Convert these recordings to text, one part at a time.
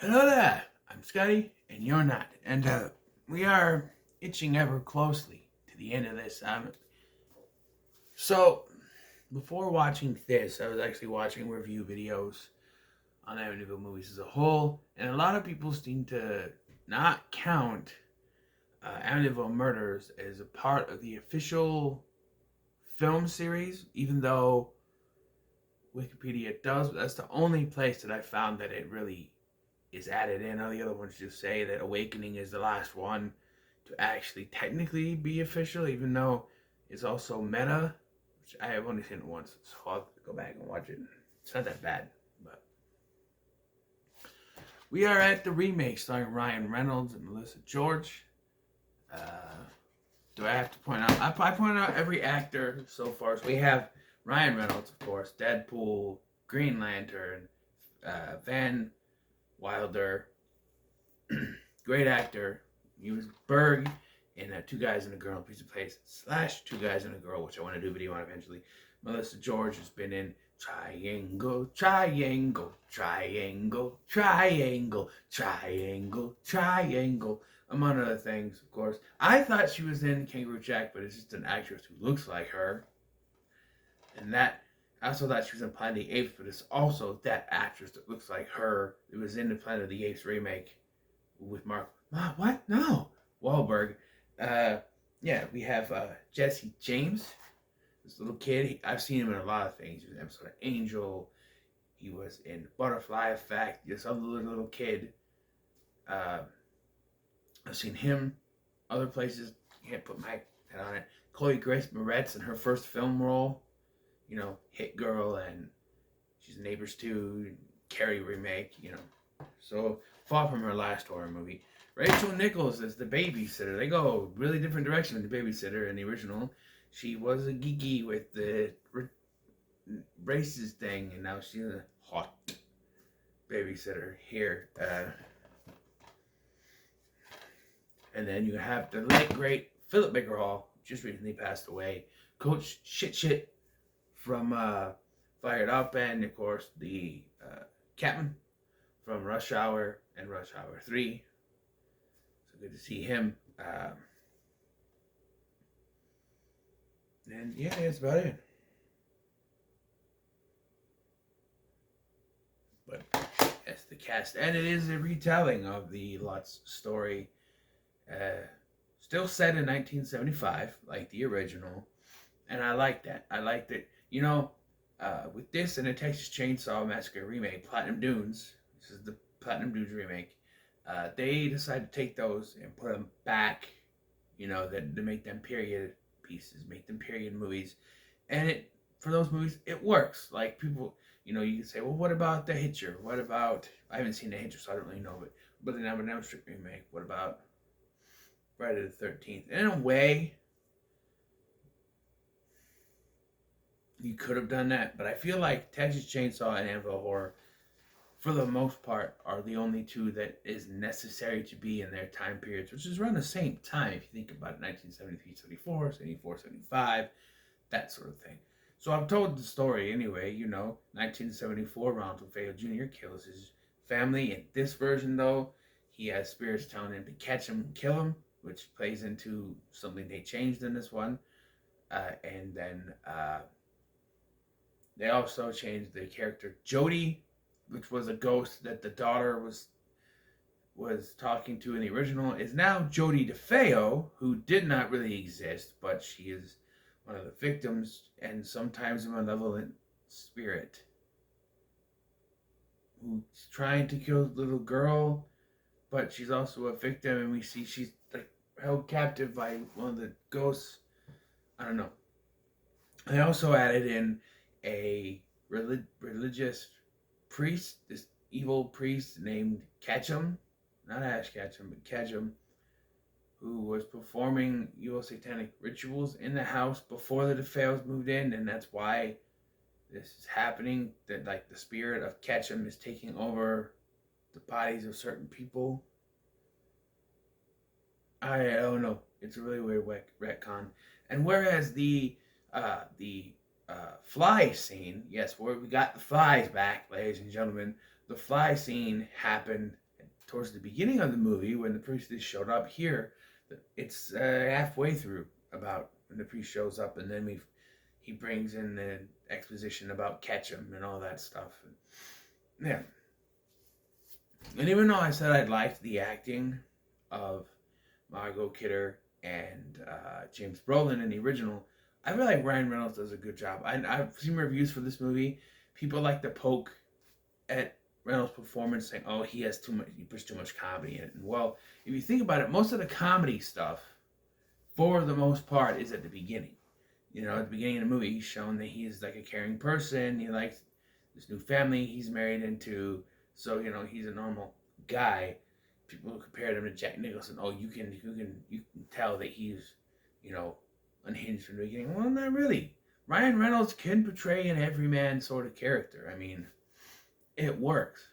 Hello there, I'm Scotty, and you're not. And we are itching ever closely to the end of this. So, before watching this, I was actually watching review videos on Amityville movies as a whole, and a lot of people seem to not count Amityville Murders as a part of the official film series, even though Wikipedia does. That's the only place that I found that it really is added in. All the other ones just say that Awakening is the last one to actually technically be official, even though it's also meta, which I have only seen it once, so I'll have to go back and watch it. It's not that bad, but we are at the remake starring Ryan Reynolds and Melissa George. Uh, do I have to point out? I point out every actor so far. So we have Ryan Reynolds, of course, Deadpool, Green Lantern, Van Wilder, great actor. He was Berg in Two Guys and a Girl in a Pizza Place / Two Guys and a Girl, which I want to do a video on eventually. Melissa George has been in Triangle, Triangle, Triangle, Triangle, Triangle, Triangle, among other things, of course. I thought she was in Kangaroo Jack, but it's just an actress who looks like her. And that I also thought she was in Planet of the Apes, but it's also that actress that looks like her. It was in the Planet of the Apes remake with Mark. What? No, Wahlberg. Yeah, we have Jesse James, this little kid. I've seen him in a lot of things. He was in an episode of Angel. He was in Butterfly Effect. This other little kid. I've seen him other places. Can't put my head on it. Chloe Grace Moretz in her first film role. You know, Hit Girl, and she's Neighbors 2, Carrie remake, you know. So far from her last horror movie. Rachel Nichols is the babysitter. They go really different direction with the babysitter in the original. She was a geeky with the braces thing, and now she's a hot babysitter here. And then you have the late great Philip Baker Hall, just recently passed away. Coach Shit from Fired Up, and of course the captain from Rush Hour and Rush Hour 3. So good to see him. And yeah, that's about it. But that's the cast, and it is a retelling of the Lutz story. Still set in 1975, like the original, and I like that. I like that. You know, with this and the Texas Chainsaw Massacre remake, Platinum Dunes. This is the Platinum Dunes remake. They decided to take those and put them back. You know, that to make them period pieces, make them period movies, and it for those movies it works. Like people, you know, you can say, well, what about The Hitcher? What about I haven't seen The Hitcher, so I don't really know. But the Now and Now Strip remake. What about Friday the 13th? In a way, you could have done that, but I feel like Texas Chainsaw and Amityville Horror, for the most part, are the only two that is necessary to be in their time periods, which is around the same time, if you think about it, 1973, 74, 74, 75, that sort of thing. So I've told the story anyway, you know, 1974, Ronald Feo Jr. kills his family. In this version, though, he has spirits telling him to catch him and kill him, which plays into something they changed in this one. And then they also changed the character Jody, which was a ghost that the daughter was talking to in the original, is now Jody DeFeo, who did not really exist, but she is one of the victims and sometimes a malevolent spirit who's trying to kill the little girl, but she's also a victim, and we see she's like held captive by one of the ghosts. I don't know. They also added in a religious priest, this evil priest named Ketchum, not Ash Ketchum, but Ketchum, who was performing evil satanic rituals in the house before the DeFeos moved in, and that's why this is happening. That like the spirit of Ketchum is taking over the bodies of certain people. I don't know. It's a really weird retcon. And whereas the fly scene, yes, where we got the flies back, ladies and gentlemen, the fly scene happened towards the beginning of the movie when the priest showed up. Here, it's halfway through about when the priest shows up, and then he brings in the exposition about Ketchum and all that stuff. Yeah. And even though I said I liked the acting of Margot Kidder and James Brolin in the original, I feel like Ryan Reynolds does a good job. I've seen reviews for this movie. People like to poke at Reynolds' performance, saying, "Oh, he puts too much comedy in it." And well, if you think about it, most of the comedy stuff, for the most part, is at the beginning. You know, at the beginning of the movie, he's shown that he's like a caring person. He likes this new family he's married into. So, you know, he's a normal guy. People compared him to Jack Nicholson. Oh, you can tell that he's, you know, unhinged from the beginning. Well, not really. Ryan Reynolds can portray an everyman sort of character. I mean, it works.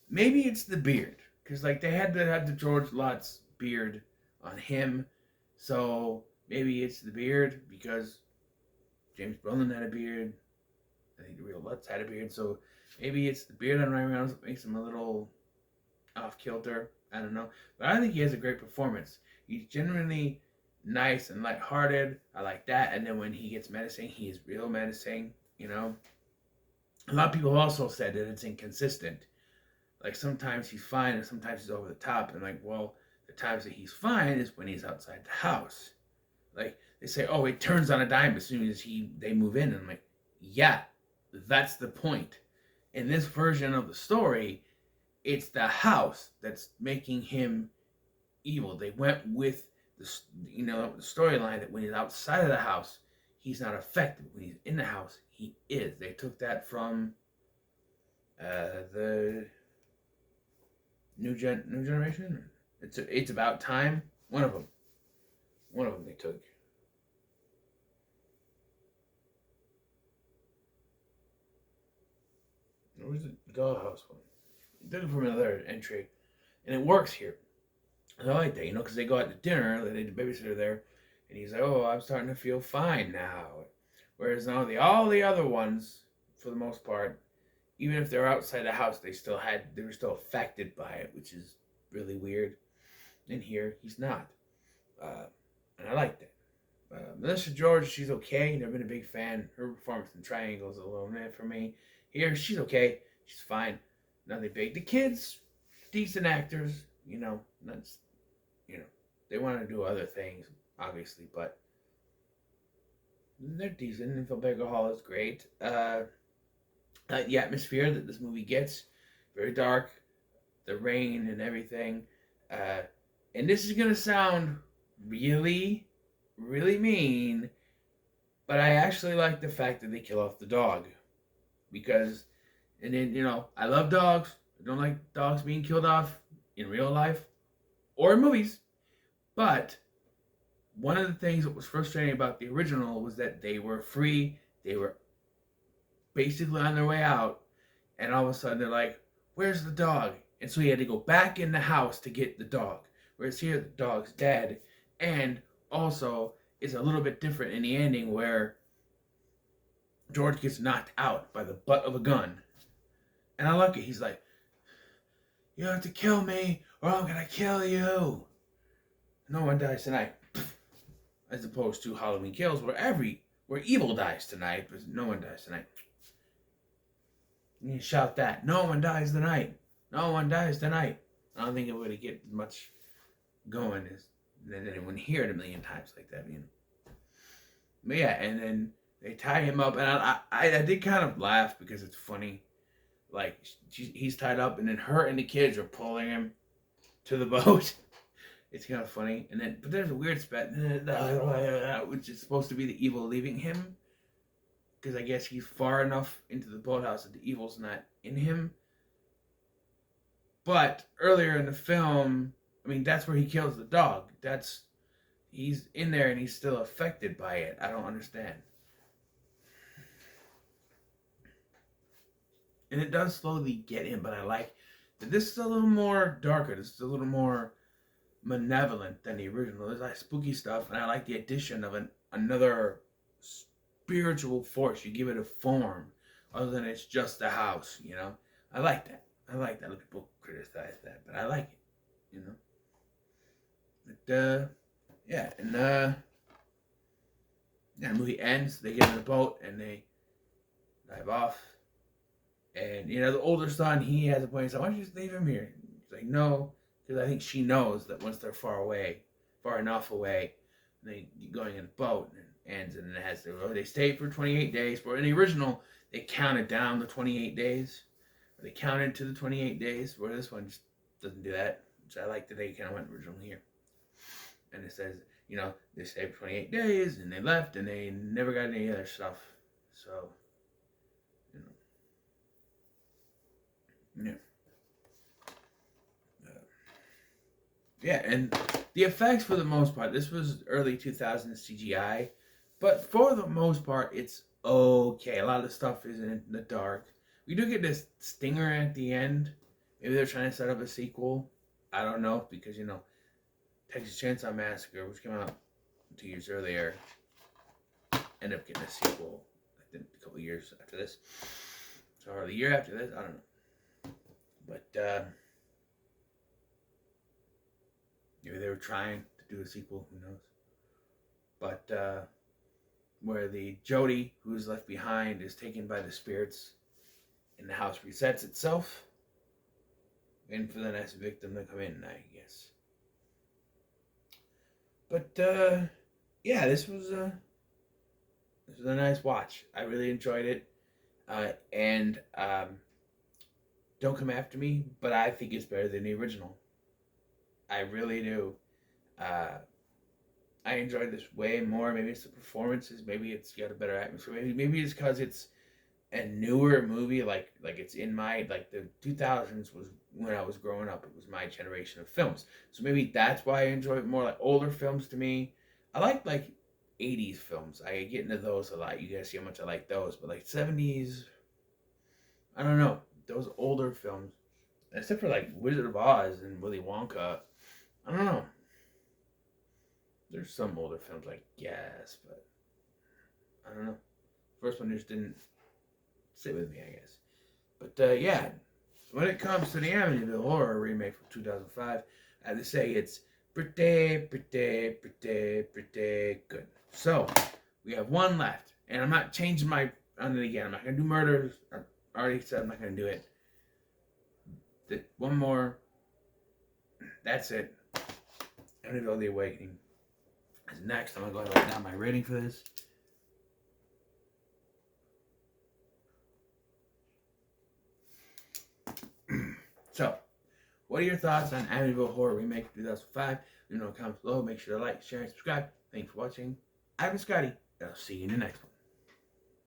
Maybe it's the beard, because like they had to have the George Lutz beard on him, so maybe it's the beard because James Brolin had a beard. I think the real Lutz had a beard, so maybe it's the beard on Ryan Reynolds that makes him a little off kilter. I don't know, but I think he has a great performance. He's genuinely nice and lighthearted. I like that. And then when he gets menacing, he is real menacing. You know, a lot of people also said that it's inconsistent. Like sometimes he's fine and sometimes he's over the top. And like, well, the times that he's fine is when he's outside the house. Like they say, oh, it turns on a dime as soon as they move in. And I'm like, yeah, that's the point. In this version of the story, it's the house that's making him evil. They went with the storyline that when he's outside of the house, he's not affected. When he's in the house, he is. They took that from the new generation. It's About Time. One of them they took. Where's the dollhouse one? They took it from another entry, and it works here. And I like that, you know, because they go out to dinner, they had the babysitter there, and he's like, "Oh, I'm starting to feel fine now." Whereas now all the other ones, for the most part, even if they're outside the house, they were still affected by it, which is really weird. And here, he's not, and I like that. Melissa George, she's okay. Never been a big fan. Her performance in Triangle is a little meh for me. Here, she's okay. She's fine. Nothing big. The kids, decent actors. You know, that's, you know, they want to do other things, obviously, but they're decent. And Phil Baker Hall is great. The atmosphere that this movie gets, very dark, the rain and everything. And this is gonna sound really, really mean, but I actually like the fact that they kill off the dog, because, and then, you know, I love dogs. I don't like dogs being killed off in real life or in movies, but one of the things that was frustrating about the original was that they were free. They were basically on their way out, and all of a sudden they're like, "Where's the dog?" And so he had to go back in the house to get the dog. Whereas here, the dog's dead, and also it's a little bit different in the ending where George gets knocked out by the butt of a gun, and I like it. He's like, "You have to kill me, or I'm gonna kill you." No one dies tonight, as opposed to Halloween Kills, where evil dies tonight, but no one dies tonight. You shout that, "No one dies tonight! No one dies tonight!" I don't think it would get much going as than anyone hear it a million times like that, you know. But yeah, and then they tie him up, and I did kind of laugh because it's funny. Like, he's tied up, and then her and the kids are pulling him to the boat. It's kind of funny. And then, but there's a weird spot, which is supposed to be the evil leaving him, because I guess he's far enough into the boathouse that the evil's not in him. But earlier in the film, I mean, that's where he kills the dog. He's in there and he's still affected by it. I don't understand. And it does slowly get him, but I like that this is a little more darker. This is a little more malevolent than the original. There's like spooky stuff, and I like the addition of another spiritual force. You give it a form other than it's just a house, you know. I like that. I like that. People criticize that, but I like yeah, and yeah, the movie ends. They get in the boat and they dive off. And the older son, he has a point. He's like, "Why don't you just leave him here?" He's like, "No," because I think she knows that once they're far enough away, they going in a boat and it ends, and it has they stay for 28 days. But in the original, they counted down the 28 days. They counted to the 28 days. Where this one just doesn't do that. So I like that they kind of went original here. And it says, they stayed for 28 days and they left and they never got any other stuff. So, yeah. Yeah, and the effects for the most part, this was early 2000s CGI, but for the most part, it's okay. A lot of the stuff is in the dark. We do get this stinger at the end. Maybe they're trying to set up a sequel. I don't know, because, Texas Chainsaw Massacre, which came out 2 years earlier, ended up getting a sequel, I think, a couple years after this. So, or the year after this, I don't know. But, maybe they were trying to do a sequel, who knows. But, where the Jody, who's left behind, is taken by the spirits, and the house resets itself, and for the next victim to come in, I guess. But, yeah, this was a nice watch. I really enjoyed it. And don't come after me, but I think it's better than the original. I really do. I enjoyed this way more. Maybe it's the performances. Maybe it's got a better atmosphere. Maybe it's because it's a newer movie. Like it's in my the 2000s was when I was growing up. It was my generation of films. So maybe that's why I enjoy it more. Like older films to me, I like 80s films. I get into those a lot. You guys see how much I like those. But 70s, I don't know. Those older films, except for Wizard of Oz and Willy Wonka, I don't know. There's some older films I guess, but I don't know. First one just didn't sit with me, I guess. But yeah, when it comes to the Amityville Horror remake from 2005, I have to say it's pretty good. So we have one left, and I'm not changing on it again. I'm not gonna do murders. I already said I'm not gonna do it. One more. That's it. Amityville: The Awakening is next. I'm gonna go ahead and write down my rating for this. So, what are your thoughts on Amityville Horror Remake 2005? Leave them in the comments below. Make sure to like, share, and subscribe. Thanks for watching. I've been Scotty, and I'll see you in the next one.